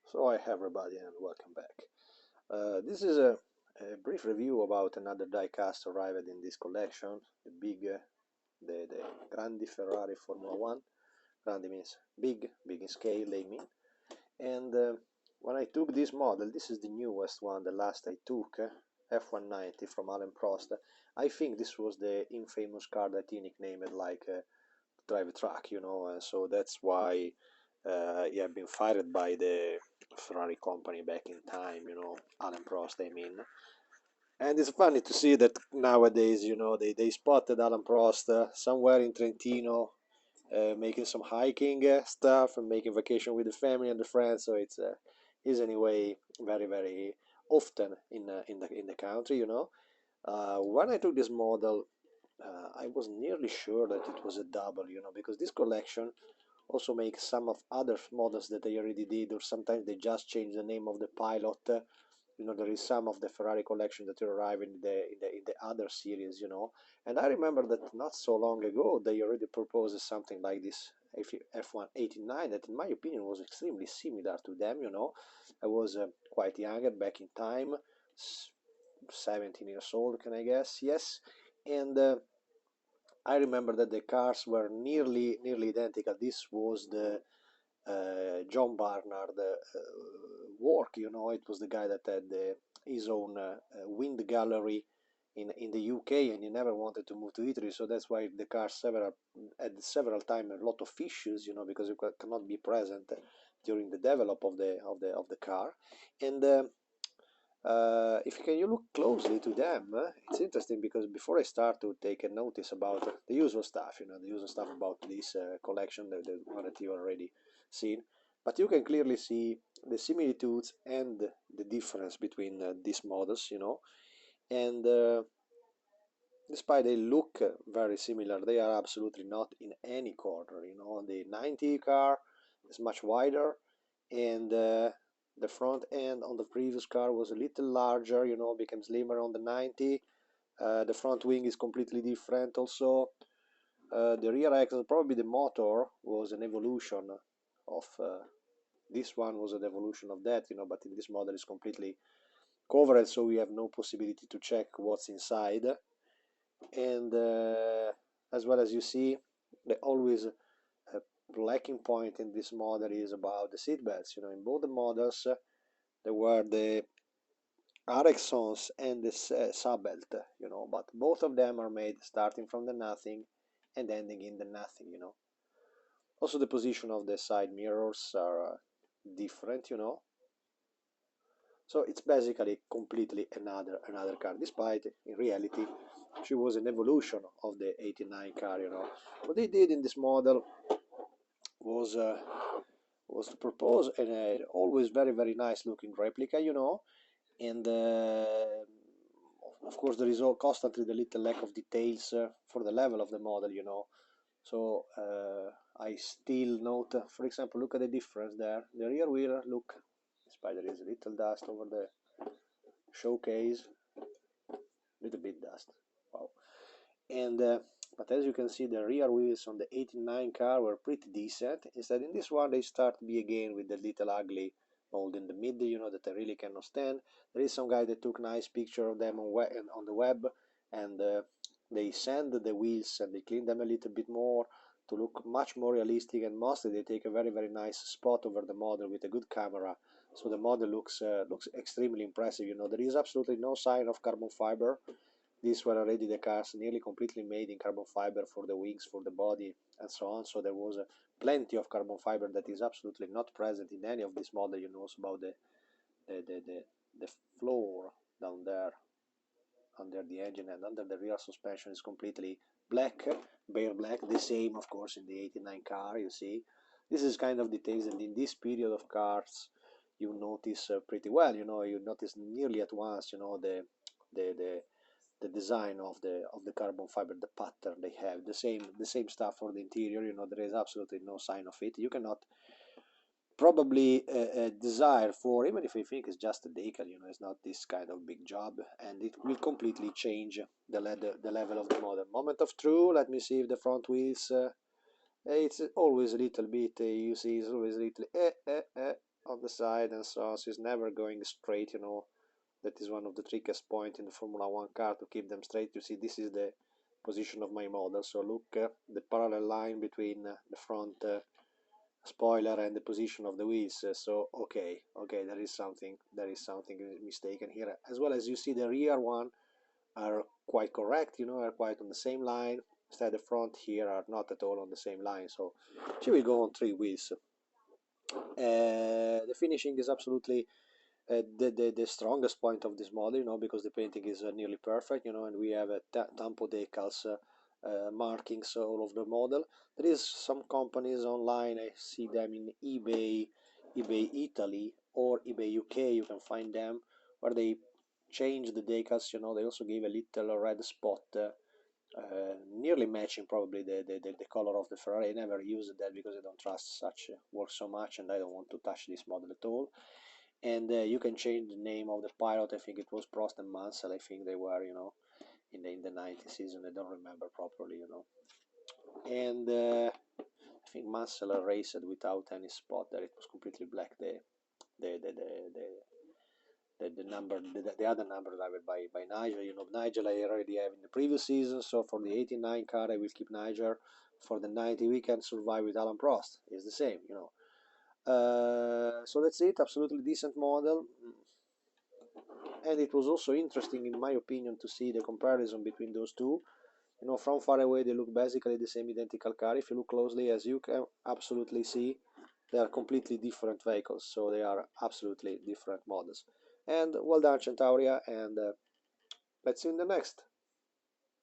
So hi everybody and welcome back. This is a brief review about another die-cast arrived in this collection, the Grandi Ferrari Formula 1. Grandi means big in scale, they mean. And when I took this model, this is the newest one, the last I took, F1-90 from Alain Prost. I think this was the infamous car that he nicknamed like drive a truck, and so that's why he had been fired by the Ferrari company back in time, Alain Prost, I mean. And it's funny to see that nowadays, they spotted Alain Prost somewhere in Trentino, making some hiking stuff and making vacation with the family and the friends. So it's is anyway very often in the country, When I took this model, I was nearly sure that it was a double, because this collection also makes some of other models that they already did, or sometimes they just change the name of the pilot. There is some of the Ferrari collection that arrive in the other series, And I remember that not so long ago they already proposed something like this F1-89 that, in my opinion, was extremely similar to them. I was quite younger back in time, 17 years old, can I guess? Yes, and I remember that the cars were nearly identical. This was the John Barnard work. It was the guy that had his own wind gallery in the UK, and he never wanted to move to Italy. So that's why the car had several times a lot of issues, because you cannot be present during the develop of the car. And if you look closely to them, it's interesting because before I start to take a notice about the usual stuff, the usual stuff about this collection, the one that you already seen, but you can clearly see the similitudes and the difference between these models, and despite they look very similar, they are absolutely not in any corner. The 90 car is much wider, and the front end on the previous car was a little larger, became slimmer on the 90. The front wing is completely different also. The rear axle, probably the motor was an evolution of this one was an evolution of that, but in this model is completely covered, so we have no possibility to check what's inside. And as well as you see, the always lacking point in this model is about the seat belts. In both the models, there were the Rexons and the sub belt, but both of them are made starting from the nothing and ending in the nothing, Also, the position of the side mirrors are different, So it's basically completely another car, despite in reality she was an evolution of the 89 car, What they did in this model was to propose an always very nice looking replica, and of course there is all constantly the little lack of details for the level of the model, So I still note, for example, look at the difference there. The rear wheel, look, despite there is a little dust over the showcase, little bit dust. Wow. And but as you can see, the rear wheels on the 89 car were pretty decent. Instead, in this one, they start to be again with the little ugly mold in the middle, that I really cannot stand. There is some guy that took nice picture of them on the web, and they sand the wheels and they clean them a little bit more to look much more realistic, and mostly they take a very nice spot over the model with a good camera, so the model looks extremely impressive. There is absolutely no sign of carbon fiber. These were already the cars nearly completely made in carbon fiber for the wings, for the body, and so on. So there was plenty of carbon fiber that is absolutely not present in any of this model. Also about the floor down there under the engine and under the rear suspension is completely black, bare black. The same, of course, in the 89 car. You see, this is kind of details, and in this period of cars, you notice pretty well. You notice nearly at once. The the design of the carbon fiber, the pattern they have, the same stuff for the interior. There is absolutely no sign of it. You cannot probably desire for, even if you think it's just a decal, it's not this kind of big job, and it will completely change the level of the model. Moment of truth. Let me see if the front wheels. It's always a little bit. You see, it's always a little on the side and so on, so it's never going straight, you know. That is one of the trickiest points in the Formula 1 car, to keep them straight. You see, this is the position of my model, so look, the parallel line between the front spoiler and the position of the wheels. So okay, there is something mistaken here, as well as you see the rear one are quite correct, you know, are quite on the same line. Instead the front here are not at all on the same line, so she will go on 3 wheels. The finishing is absolutely the strongest point of this model, you know, because the painting is nearly perfect, you know, and we have tampo decals markings all over the model. There is some companies online, I see them in eBay Italy or eBay UK, you can find them, where they change the decals, you know. They also give a little red spot, nearly matching probably the color of the Ferrari. I never used that because I don't trust such work so much, and I don't want to touch this model at all. And you can change the name of the pilot. I think it was Prost and Mansell. I think they were, you know, in the 90 season. I don't remember properly, you know. And I think Mansell raced without any spot there. It was completely black. The number, the other number driven by Nigel. You know, Nigel I already have in the previous season. So for the 89 car, I will keep Nigel. For the 90, we can survive with Alan Prost. It's the same, you know. So that's it. Absolutely decent model. And it was also interesting, in my opinion, to see the comparison between those two. You know, from far away they look basically the same identical car. If you look closely, as you can absolutely see, they are completely different vehicles, so they are absolutely different models. And well done, Centauria, and let's see you in the next.